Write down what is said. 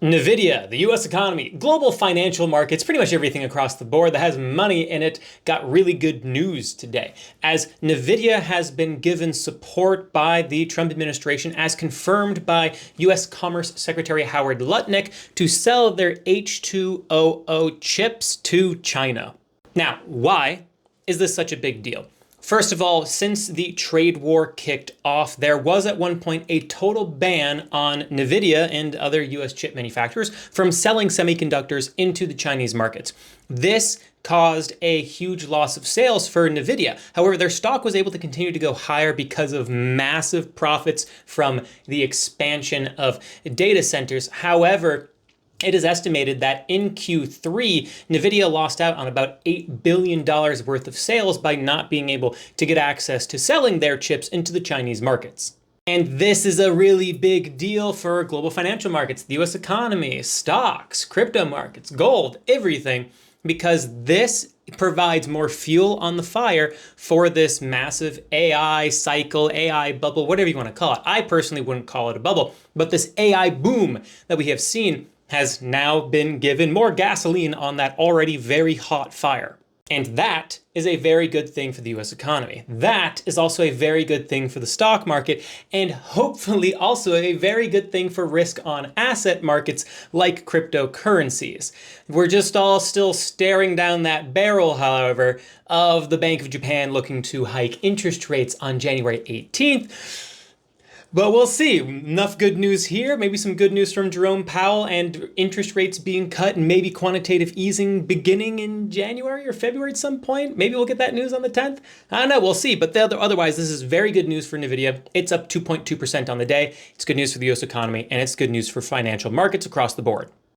Nvidia, the US economy, global financial markets, pretty much everything across the board that has money in it got really good news today, as Nvidia has been given support by the Trump administration, as confirmed by US Commerce Secretary Howard Lutnick, to sell their H200 chips to China. Now, why is this such a big deal? First of all, since the trade war kicked off, there was at one point a total ban on Nvidia and other US chip manufacturers from selling semiconductors into the Chinese markets. This caused a huge loss of sales for Nvidia. However, their stock was able to continue to go higher because of massive profits from the expansion of data centers. However, it is estimated that in Q3, Nvidia lost out on about $8 billion worth of sales by not being able to get access to selling their chips into the Chinese markets. And this is a really big deal for global financial markets, the US economy, stocks, crypto markets, gold, everything, because this provides more fuel on the fire for this massive AI cycle, AI bubble, whatever you want to call it. I personally wouldn't call it a bubble, but this AI boom that we have seen has now been given more gasoline on that already very hot fire. And that is a very good thing for the US economy. That is also a very good thing for the stock market, and hopefully also a very good thing for risk on asset markets like cryptocurrencies. We're just all still staring down that barrel, however, of the Bank of Japan looking to hike interest rates on January 18th. But we'll see. Enough good news here. Maybe some good news from Jerome Powell and interest rates being cut and maybe quantitative easing beginning in January or February at some point. Maybe we'll get that news on the 10th. I don't know. We'll see. But otherwise, this is very good news for Nvidia. It's up 2.2% on the day. It's good news for the US economy, and it's good news for financial markets across the board.